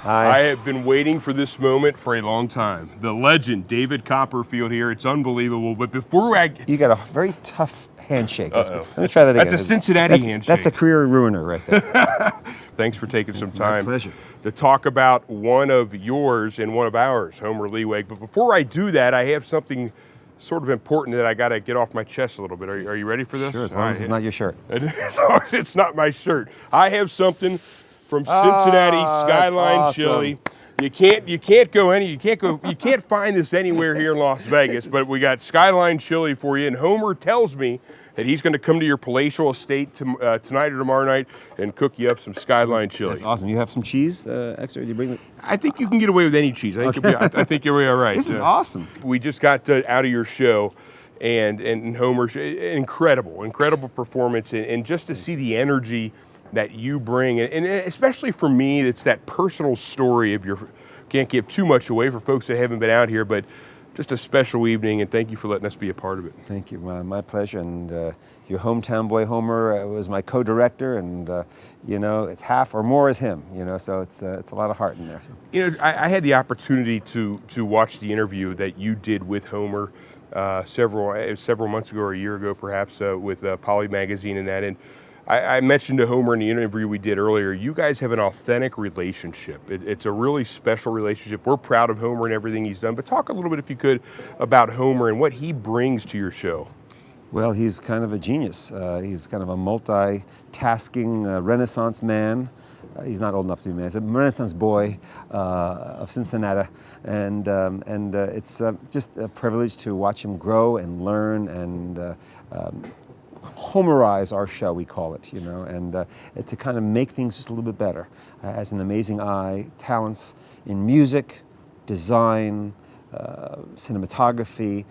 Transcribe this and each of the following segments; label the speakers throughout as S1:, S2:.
S1: I have been waiting for this moment for a long time. The legend, David Copperfield here. It's unbelievable. But before
S2: You got a very tough handshake. Let
S1: Uh-oh.
S2: me try that again.
S1: That's a Cincinnati handshake.
S2: That's a career ruiner right there.
S1: Thanks for taking some time.
S2: My pleasure.
S1: To talk about one of yours and one of ours, Homer Liwag. But before I do that, I have something sort of important that I got to get off my chest a little bit. Are you ready for this?
S2: Sure, as long as it's not your shirt.
S1: It's not my shirt. I have something from Cincinnati Skyline
S2: awesome.
S1: Chili. You can't find this anywhere here in Las Vegas, but we got Skyline Chili for you. And Homer tells me that he's going to come to your palatial estate tonight or tomorrow night and cook you up some Skyline Chili.
S2: That's awesome. You have some cheese extra? Did you bring it?
S1: I think you can get away with any cheese. I think you'll be all right.
S2: This is awesome.
S1: We just got out of your show, and Homer's incredible performance, and just to see the energy that you bring, and especially for me, it's that personal story of your. Can't give too much away for folks that haven't been out here, but just a special evening, and thank you for letting us be a part of it.
S2: Thank you. My pleasure. And your hometown boy Homer was my co-director, and it's half or more is him. So it's a lot of heart in there. So.
S1: I had the opportunity to watch the interview that you did with Homer several months ago or a year ago, perhaps, with Poly Magazine and that. And I mentioned to Homer in the interview we did earlier, you guys have an authentic relationship. It's a really special relationship. We're proud of Homer and everything he's done, but talk a little bit, if you could, about Homer and what he brings to your show.
S2: Well, he's kind of a genius. He's kind of a multitasking Renaissance man. He's not old enough to be a man. He's a Renaissance boy of Cincinnati, and it's just a privilege to watch him grow and learn and Homerize our show, we call it, and to kind of make things just a little bit better. Has an amazing eye, talents in music, design, cinematography,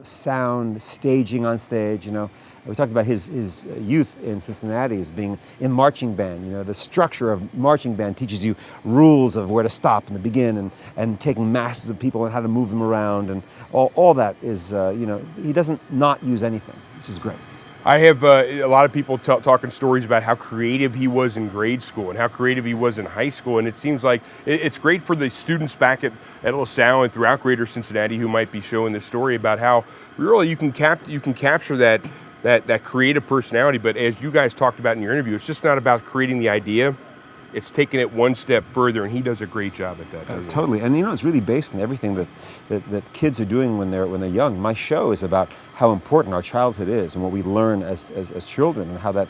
S2: sound, staging on stage. We talked about his youth in Cincinnati as being in marching band. The structure of marching band teaches you rules of where to stop and to begin, and taking masses of people and how to move them around, and all that is, he doesn't not use anything, which is great.
S1: I have a lot of people talking stories about how creative he was in grade school and how creative he was in high school, and it seems like it's great for the students back at Salle and throughout Greater Cincinnati who might be showing this story about how really you can capture that creative personality. But as you guys talked about in your interview, it's just not about creating the idea. It's taking it one step further, and he does a great job at that.
S2: Totally, and it's really based on everything that kids are doing when they're young. My show is about how important our childhood is and what we learn as children, and how that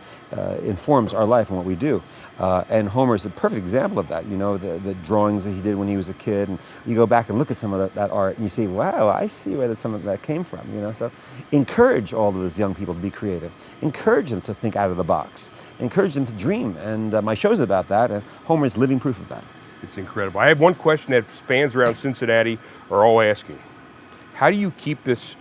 S2: informs our life and what we do. And Homer is a perfect example of that. The drawings that he did when he was a kid, and you go back and look at some of that art, and you say, "Wow, I see where some of that came from." So encourage all of those young people to be creative. Encourage them to think out of the box. Encourage them to dream. And my show's about that, and Homer is living proof of that.
S1: It's incredible. I have one question that fans around Cincinnati are all asking. How do you keep this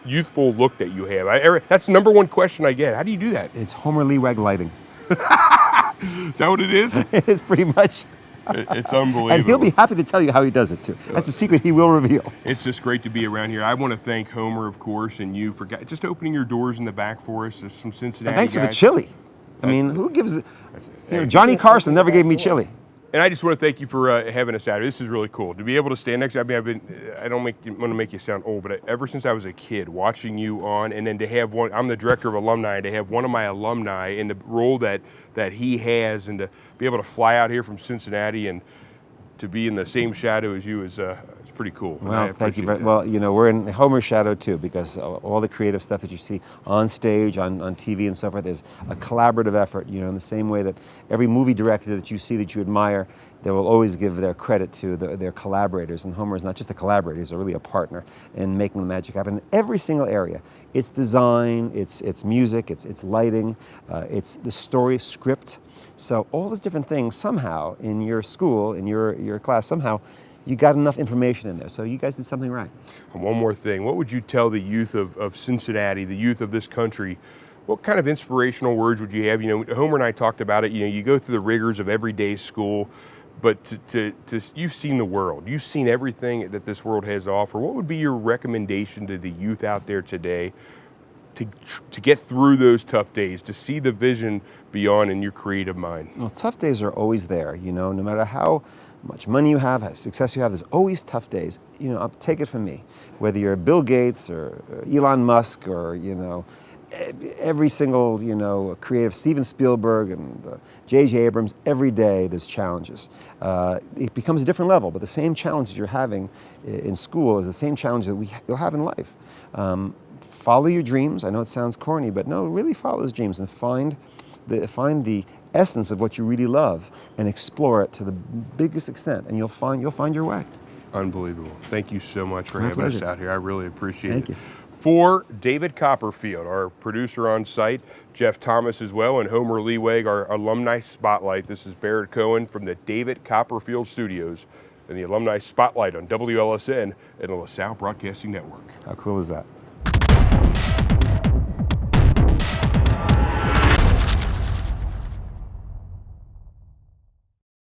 S1: youthful look that you have? That's the number one question I get. How do you do that?
S2: It's Homer Liwag lighting.
S1: Is that what it is?
S2: It is pretty much.
S1: It's unbelievable.
S2: And he'll be happy to tell you how he does it, too. That's a secret he will reveal.
S1: It's just great to be around here. I want to thank Homer, of course, and you for just opening your doors in the back for us. There's some Cincinnati
S2: and thanks
S1: guys.
S2: For the chili. I mean, who gives it? Johnny Carson never gave me chili.
S1: And I just want to thank you for having us out here. This is really cool. To be able to stand next to you, I don't want to make you sound old, but ever since I was a kid, watching you on, and then to have I'm the director of alumni, and to have one of my alumni in the role that he has, and to be able to fly out here from Cincinnati and to be in the same shadow as you is it's pretty cool.
S2: Well, thank you very much. Well, we're in Homer's shadow too, because all the creative stuff that you see on stage, on TV and so forth is a collaborative effort, in the same way that every movie director that you see that you admire, they will always give their credit to their collaborators. And Homer is not just a collaborator, he's really a partner in making the magic happen in every single area. It's design, it's music, it's lighting, it's the story script. So all those different things, somehow in your school, in your class, somehow you got enough information in there. So you guys did something right.
S1: And one more thing, what would you tell the youth of Cincinnati, the youth of this country? What kind of inspirational words would you have? Homer and I talked about it. You go through the rigors of everyday school, but you've seen the world. You've seen everything that this world has to offer. What would be your recommendation to the youth out there today to get through those tough days, to see the vision beyond in your creative mind?
S2: Well, tough days are always there, no matter how much money you have, how success you have, there's always tough days. Take it from me, whether you're Bill Gates or Elon Musk or, every single, creative, Steven Spielberg and J.J. Abrams, every day there's challenges. It becomes a different level, but the same challenges you're having in school is the same challenge that you'll have in life. Follow your dreams. I know it sounds corny, but no, really follow those dreams and find the essence of what you really love and explore it to the biggest extent, and you'll find your way.
S1: Unbelievable. Thank you so much for
S2: My
S1: having us
S2: pleasure.
S1: out here. I really appreciate
S2: Thank
S1: it.
S2: you.
S1: For David Copperfield, our producer on site, Jeff Thomas as well, and Homer Liwag, our Alumni Spotlight, this is Barrett Cohen from the David Copperfield Studios and the Alumni Spotlight on WLSN and the LaSalle Broadcasting Network.
S2: How cool is that?